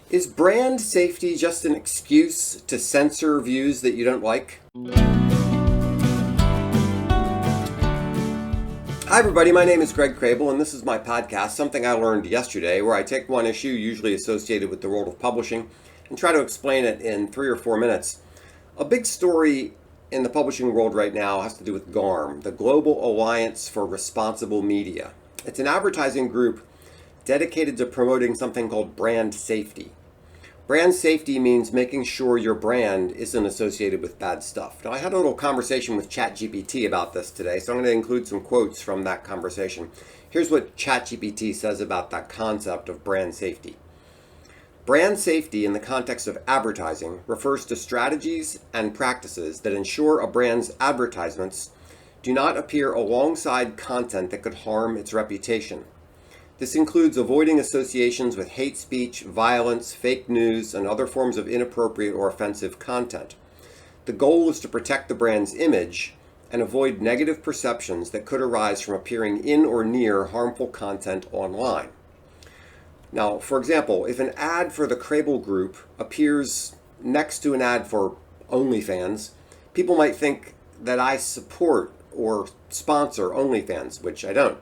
Is brand safety just an excuse to censor views that you don't like? Hi, everybody. My name is Greg Crable, and this is my podcast, Something I Learned Yesterday, where I take one issue, usually associated with the world of publishing, and try to explain it in 3 or 4 minutes. A big story in the publishing world right now has to do with GARM, the Global Alliance for Responsible Media. It's an advertising group dedicated to promoting something called brand safety. Brand safety means making sure your brand isn't associated with bad stuff. Now, I had a little conversation with ChatGPT about this today, so I'm going to include some quotes from that conversation. Here's what ChatGPT says about that concept of brand safety. Brand safety in the context of advertising refers to strategies and practices that ensure a brand's advertisements do not appear alongside content that could harm its reputation. This includes avoiding associations with hate speech, violence, fake news, and other forms of inappropriate or offensive content. The goal is to protect the brand's image and avoid negative perceptions that could arise from appearing in or near harmful content online. Now, for example, if an ad for the Crable Group appears next to an ad for OnlyFans, people might think that I support or sponsor OnlyFans, which I don't.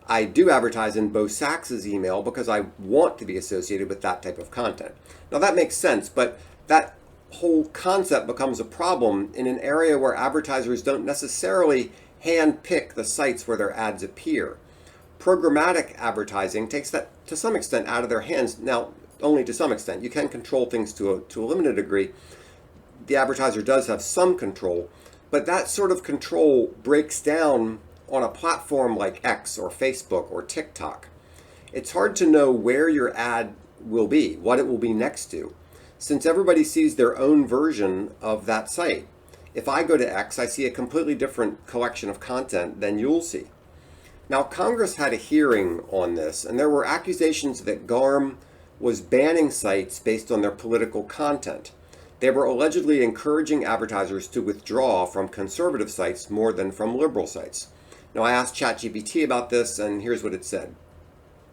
I do advertise in Bo Sax's email because I want to be associated with that type of content. Now that makes sense, but that whole concept becomes a problem in an area where advertisers don't necessarily hand-pick the sites where their ads appear. Programmatic advertising takes that to some extent out of their hands. Now, only to some extent. You can control things to a limited degree. The advertiser does have some control, but that sort of control breaks down on a platform like X or Facebook or TikTok. It's hard to know where your ad will be, what it will be next to, since everybody sees their own version of that site. If I go to X, I see a completely different collection of content than you'll see. Now, Congress had a hearing on this, and there were accusations that GARM was banning sites based on their political content. They were allegedly encouraging advertisers to withdraw from conservative sites more than from liberal sites. Now, I asked ChatGPT about this, and here's what it said.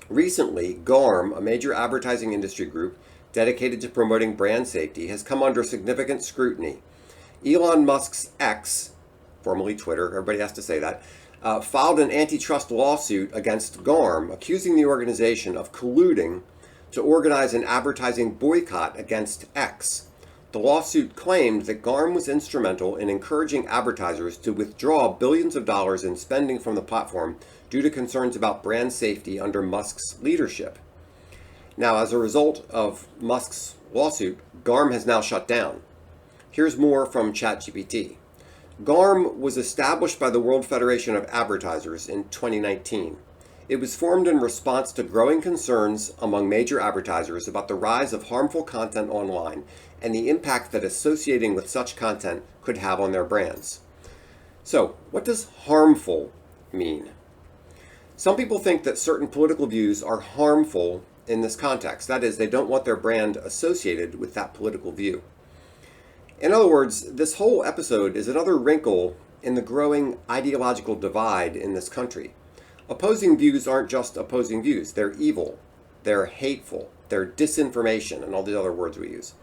Recently, GARM, a major advertising industry group dedicated to promoting brand safety, has come under significant scrutiny. Elon Musk's X, formerly Twitter, everybody has to say that, filed an antitrust lawsuit against GARM, accusing the organization of colluding to organize an advertising boycott against X. The lawsuit claimed that GARM was instrumental in encouraging advertisers to withdraw billions of dollars in spending from the platform due to concerns about brand safety under Musk's leadership. Now, as a result of Musk's lawsuit, GARM has now shut down. Here's more from ChatGPT. GARM was established by the World Federation of Advertisers in 2019. It was formed in response to growing concerns among major advertisers about the rise of harmful content online and the impact that associating with such content could have on their brands. So, what does harmful mean? Some people think that certain political views are harmful in this context. That is, they don't want their brand associated with that political view. In other words, this whole episode is another wrinkle in the growing ideological divide in this country. Opposing views aren't just opposing views. They're evil, they're hateful, they're disinformation, and all the other words we use.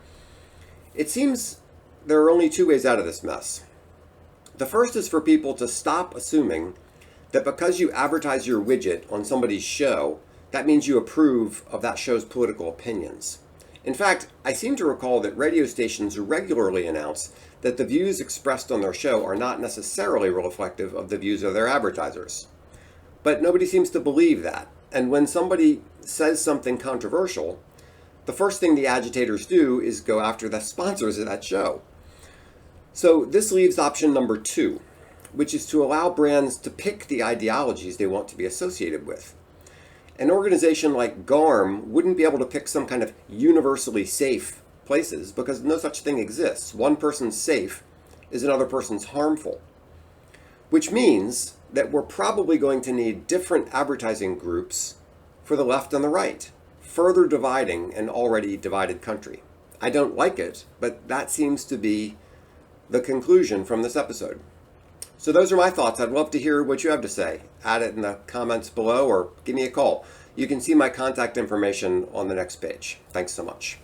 It seems there are only 2 ways out of this mess. The first is for people to stop assuming that because you advertise your widget on somebody's show, that means you approve of that show's political opinions. In fact, I seem to recall that radio stations regularly announce that the views expressed on their show are not necessarily reflective of the views of their advertisers. But nobody seems to believe that. And when somebody says something controversial, the first thing the agitators do is go after the sponsors of that show. So this leaves option number 2, which is to allow brands to pick the ideologies they want to be associated with. An organization like GARM wouldn't be able to pick some kind of universally safe places because no such thing exists. One person's safe is another person's harmful, which means that we're probably going to need different advertising groups for the left and the right, further dividing an already divided country. I don't like it, but that seems to be the conclusion from this episode. So those are my thoughts. I'd love to hear what you have to say. Add it in the comments below or give me a call. You can see my contact information on the next page. Thanks so much.